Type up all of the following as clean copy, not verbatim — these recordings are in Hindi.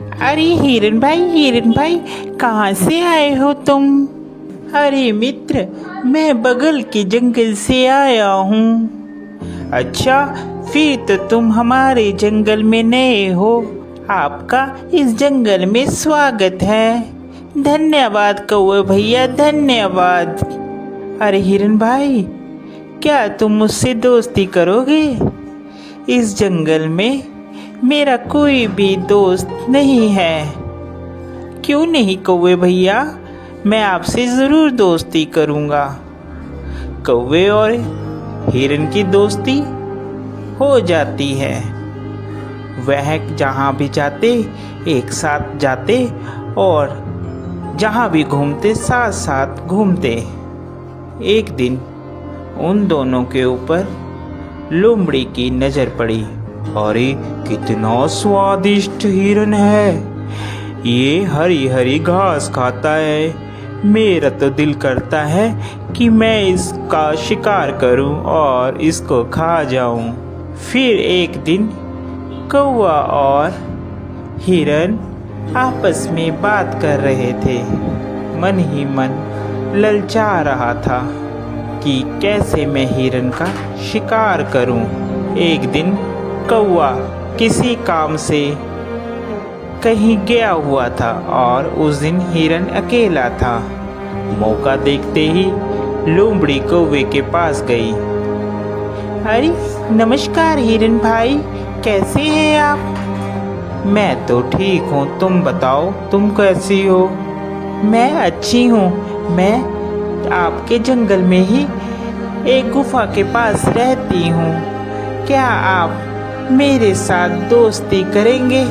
अरे हिरन भाई, कहाँ से आए हो तुम? अरे मित्र, मैं बगल के जंगल से आया हूँ। अच्छा, फिर तो तुम हमारे जंगल में नए हो। आपका इस जंगल में स्वागत है। धन्यवाद कौवे भैया, धन्यवाद। अरे हिरन भाई, क्या तुम मुझसे दोस्ती करोगे? इस जंगल में मेरा कोई भी दोस्त नहीं है। क्यों नहीं कौवे भैया, मैं आपसे ज़रूर दोस्ती करूँगा। कौवे और हिरन की दोस्ती हो जाती है। वह जहाँ भी जाते एक साथ जाते और जहाँ भी घूमते साथ साथ घूमते। एक दिन उन दोनों के ऊपर लोमड़ी की नज़र पड़ी। अरे कितना स्वादिष्ट हिरन है, ये हरी हरी घास खाता है। मेरा तो दिल करता है कि मैं इसका शिकार करूं और इसको खा जाऊं। फिर एक दिन कौवा और हिरन आपस में बात कर रहे थे। मन ही मन ललचा रहा था कि कैसे मैं हिरन का शिकार करूं। एक दिन कौवा किसी काम से कहीं गया हुआ था और उस दिन हिरन अकेला था। मौका देखते ही लोमड़ी कौवे के पास गई। अरे नमस्कार हिरन भाई, कैसे हैं आप? मैं तो ठीक हूँ, तुम बताओ तुम कैसी हो? मैं अच्छी हूँ। मैं आपके जंगल में ही एक गुफा के पास रहती हूँ। क्या आप मेरे साथ दोस्ती करेंगे?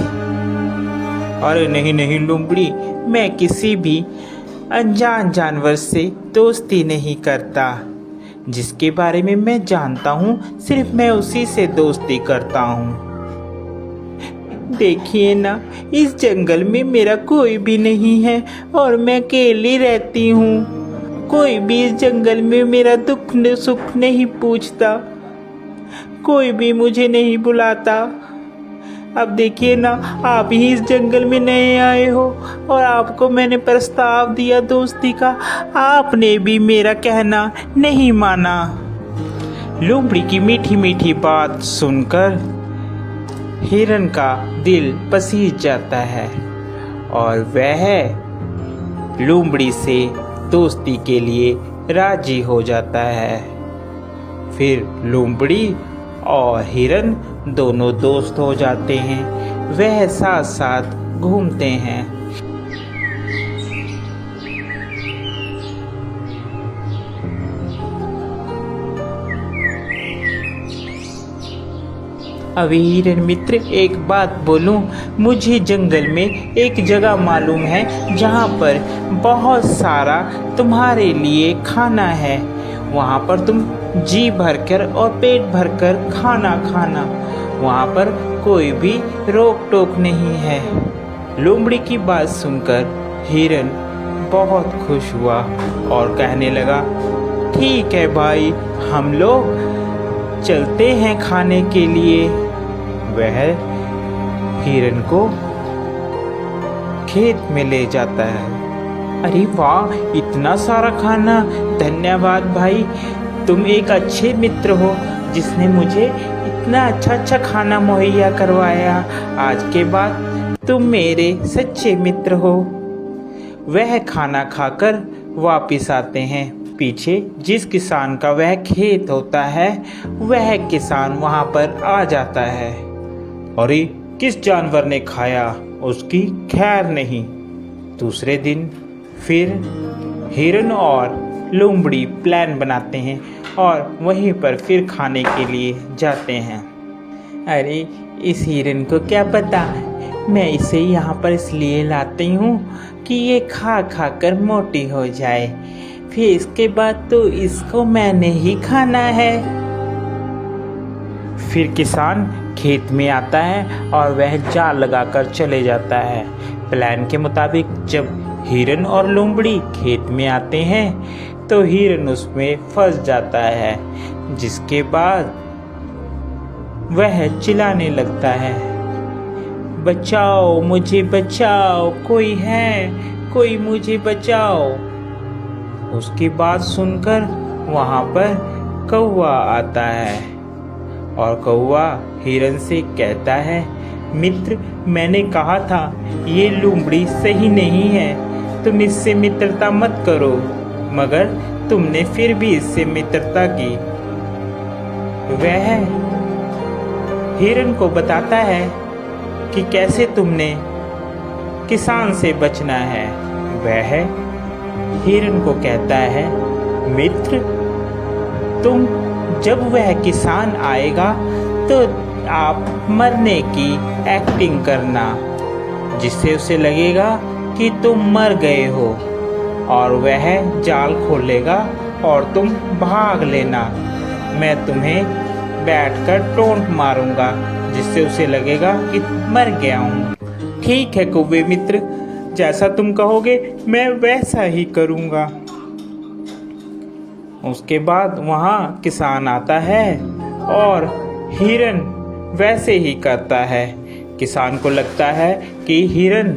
अरे नहीं नहीं लोमड़ी, मैं किसी भी अनजान जानवर से दोस्ती नहीं करता। जिसके बारे में मैं जानता हूँ सिर्फ मैं उसी से दोस्ती करता हूँ। देखिए ना, इस जंगल में मेरा कोई भी नहीं है और मैं अकेली रहती हूँ। कोई भी इस जंगल में मेरा दुख सुख नहीं पूछता, कोई भी मुझे नहीं बुलाता। अब देखिए ना, आप ही इस जंगल में नए आए हो और आपको मैंने प्रस्ताव दिया दोस्ती का, आपने भी मेरा कहना नहीं माना। लोमड़ी की मीठी मीठी बात सुनकर हिरन का दिल पसीज जाता है और वह लोमड़ी से दोस्ती के लिए राजी हो जाता है। फिर लोमड़ी और हिरन दोनों दोस्त हो जाते हैं। वह साथ साथ घूमते हैं। अभी हिरन मित्र, एक बात बोलूं, मुझे जंगल में एक जगह मालूम है जहाँ पर बहुत सारा तुम्हारे लिए खाना है। वहाँ पर तुम जी भरकर और पेट भरकर खाना खाना, वहाँ पर कोई भी रोक टोक नहीं है। लोमड़ी की बात सुनकर हिरन बहुत खुश हुआ और कहने लगा, ठीक है भाई, हम लोग चलते हैं खाने के लिए। वह हिरन को खेत में ले जाता है। अरे वाह, इतना सारा खाना! धन्यवाद भाई, तुम एक अच्छे मित्र हो जिसने मुझे इतना अच्छा खाना मुहैया करवाया। आज के बाद तुम मेरे सच्चे मित्र हो। वह खाना खाकर वापिस आते हैं। पीछे जिस किसान का वह खेत होता है, वह किसान वहाँ पर आ जाता है। अरे किस जानवर ने खाया, उसकी खैर नहीं। दूसरे दिन फिर हिरन और लोमड़ी प्लान बनाते हैं और वहीं पर फिर खाने के लिए जाते हैं। अरे इस हिरन को क्या पता, मैं इसे यहाँ पर इसलिए लाती हूँ कि ये खा खा कर मोटी हो जाए, फिर इसके बाद तो इसको मैंने ही खाना है। फिर किसान खेत में आता है और वह जाल लगाकर चले जाता है। प्लान के मुताबिक जब हिरन और लोमड़ी खेत में आते हैं तो हिरन उसमें फंस जाता है, जिसके बाद वह चिल्लाने लगता है, बचाओ, मुझे बचाओ, कोई है, कोई मुझे बचाओ। उसकी बात सुनकर वहाँ पर कौवा आता है और कौवा हिरन से कहता है, मित्र, मैंने कहा था ये लोमड़ी सही नहीं है, तुम इससे मित्रता मत करो, मगर तुमने फिर भी इससे मित्रता की। वह हिरन को बताता है कि कैसे तुमने किसान से बचना है। वह हिरन को कहता है, मित्र, तुम जब वह किसान आएगा तो आप मरने की एक्टिंग करना, जिससे उसे लगेगा कि तुम मर गए हो, और वह जाल खोलेगा और तुम भाग लेना। मैं तुम्हें बैठकर टोंट मारूंगा, जिससे उसे लगेगा कि मर गया हूँ। ठीक है कौवे मित्र, जैसा तुम कहोगे मैं वैसा ही करूँगा। उसके बाद वहाँ किसान आता है और हिरन वैसे ही करता है। किसान को लगता है कि हिरन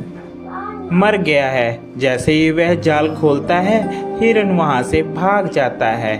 मर गया है। जैसे ही वह जाल खोलता है, हिरन वहाँ से भाग जाता है।